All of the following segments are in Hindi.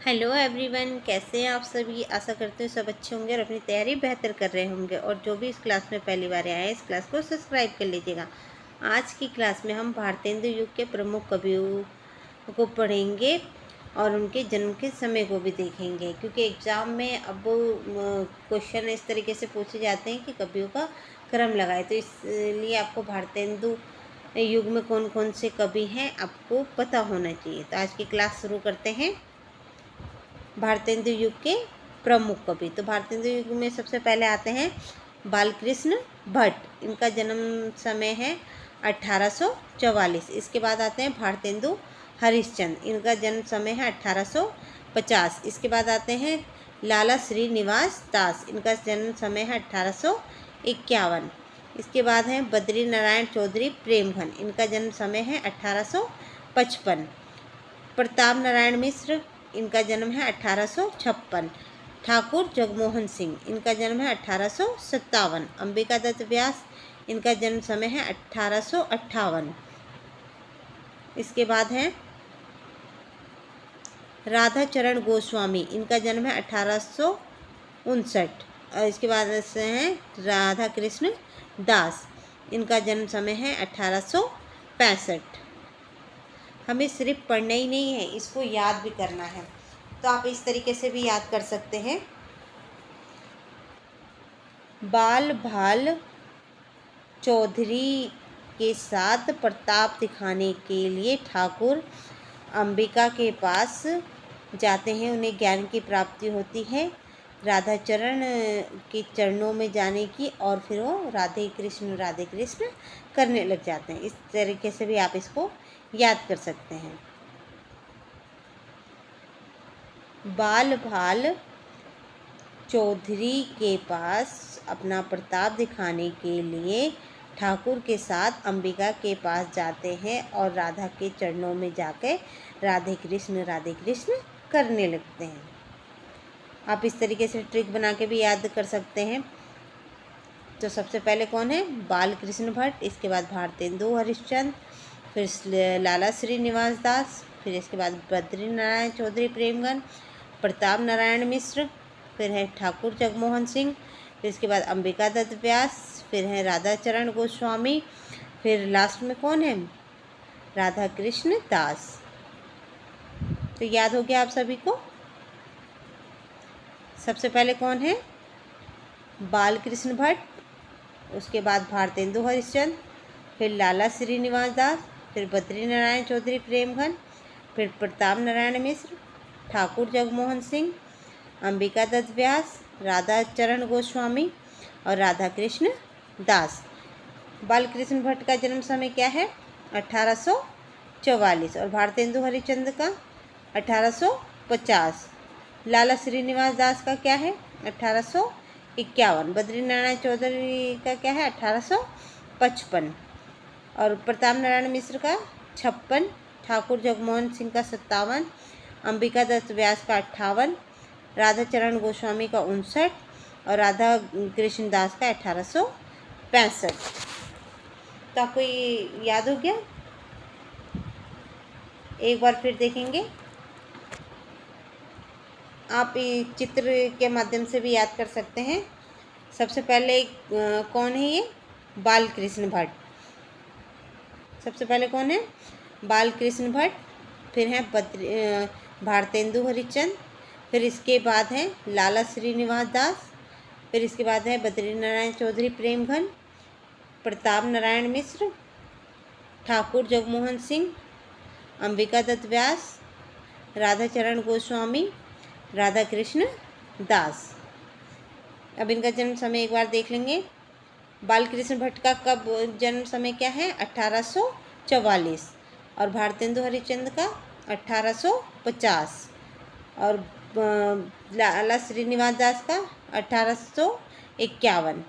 हेलो एवरीवन, कैसे हैं आप सभी। आशा करते हैं सब अच्छे होंगे और अपनी तैयारी बेहतर कर रहे होंगे। और जो भी इस क्लास में पहली बार आए हैं, इस क्लास को सब्सक्राइब कर लीजिएगा। आज की क्लास में हम भारतेंदु युग के प्रमुख कवियों को पढ़ेंगे और उनके जन्म के समय को भी देखेंगे, क्योंकि एग्ज़ाम में अब क्वेश्चन इस तरीके से पूछे जाते हैं कि कवियों का क्रम लगाए, तो इसलिए आपको भारतेंदु युग में कौन कौन से कवि हैं आपको पता होना चाहिए। तो आज की क्लास शुरू करते हैं। भारतेंदु युग के प्रमुख कवि। तो भारतेंदु युग में सबसे पहले आते हैं बालकृष्ण भट्ट। इनका जन्म समय है 1844। इसके बाद आते हैं भारतेंदु हरिश्चंद्र। इनका जन्म समय है 1850। इसके बाद आते हैं लाला श्रीनिवास दास। इनका जन्म समय है 1851। इसके बाद हैं बद्री नारायण चौधरी प्रेमघन। इनका जन्म समय है 1855। प्रताप नारायण मिश्र। इनका जन्म है 1856। ठाकुर जगमोहन सिंह। इनका जन्म है 1857। अंबिका दत्त व्यास। इनका जन्म समय है 1858। इसके बाद हैं राधा चरण गोस्वामी। इनका जन्म है 1859। इसके बाद से हैं राधा कृष्ण दास। इनका जन्म समय है 1865। हमें सिर्फ पढ़ना ही नहीं है, इसको याद भी करना है। तो आप इस तरीके से भी याद कर सकते हैं। बाल भाल चौधरी के साथ प्रताप दिखाने के लिए ठाकुर अंबिका के पास जाते हैं। उन्हें ज्ञान की प्राप्ति होती है राधा चरण के चरणों में जाने की, और फिर वो राधे कृष्ण करने लग जाते हैं। इस तरीके से भी आप इसको याद कर सकते हैं। बाल भाल चौधरी के पास अपना प्रताप दिखाने के लिए ठाकुर के साथ अंबिका के पास जाते हैं और राधा के चरणों में जाकर राधे कृष्ण करने लगते हैं। आप इस तरीके से ट्रिक बना के भी याद कर सकते हैं। तो सबसे पहले कौन है? बालकृष्ण भट्ट। इसके बाद भारतेंदु हरिश्चंद्र, फिर लाला श्रीनिवास दास, फिर इसके बाद बद्री नारायण चौधरी प्रेमघन, प्रताप नारायण मिश्र, फिर है ठाकुर जगमोहन सिंह, फिर इसके बाद अंबिका दत्त व्यास, फिर है राधा चरण गोस्वामी, फिर लास्ट में कौन है? राधा कृष्ण दास। तो याद हो गया आप सभी को। सबसे पहले कौन है? बालकृष्ण भट्ट, उसके बाद भारतेंदु हरिश्चंद्र, फिर लाला श्रीनिवास दास, फिर बद्री नारायण चौधरी प्रेमघन, फिर प्रताप नारायण मिश्र, ठाकुर जगमोहन सिंह, अंबिका दत्त व्यास, राधा चरण गोस्वामी और राधा कृष्ण दास। बालकृष्ण भट्ट का जन्म समय क्या है? 1844। और भारतेंदु हरिश्चंद्र का 1850। लाला श्रीनिवास दास का क्या है? 1851। बद्री नारायण चौधरी का क्या है? 1855। और प्रताप नारायण मिश्र का 56, ठाकुर जगमोहन सिंह का 57, अंबिका दत्त व्यास का 58, राधा चरण गोस्वामी का 59 और राधा कृष्ण दास का 1865। तो आपको ये याद हो गया? एक बार फिर देखेंगे। आप चित्र के माध्यम से भी याद कर सकते हैं। सबसे पहले कौन है ये? बालकृष्ण भट्ट। सबसे पहले कौन है? बालकृष्ण भट्ट। फिर है भारतेंदु हरिश्चंद्र, फिर इसके बाद है लाला श्रीनिवास दास, फिर इसके बाद है बद्री नारायण चौधरी प्रेमघन, प्रताप नारायण मिश्र, ठाकुर जगमोहन सिंह, अंबिका दत्त व्यास, राधा चरण गोस्वामी, राधा कृष्ण दास। अब इनका जन्म समय एक बार देख लेंगे। बालकृष्ण भट्ट का कब जन्म समय क्या है? 1844। और भारतेंदु हरिश्चंद्र का 1850। और लाला श्रीनिवास दास का 1851।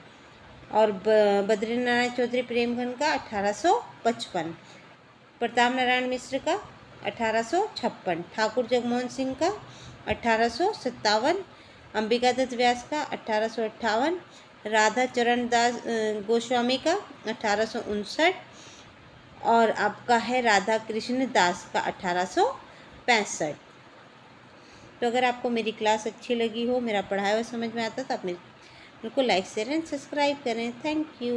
और बद्री नारायण चौधरी प्रेमघन का 1855। प्रताप नारायण मिश्र का 1856। ठाकुर जगमोहन सिंह का 1857। अंबिका दत्त व्यास का 1858। राधा चरण दास गोस्वामी का 1859। और आपका है राधा कृष्ण दास का 1865। तो अगर आपको मेरी क्लास अच्छी लगी हो, मेरा पढ़ाया हुआ समझ में आता, तो आप मेरे को लाइक शेयर एंड सब्सक्राइब करें। Thank you.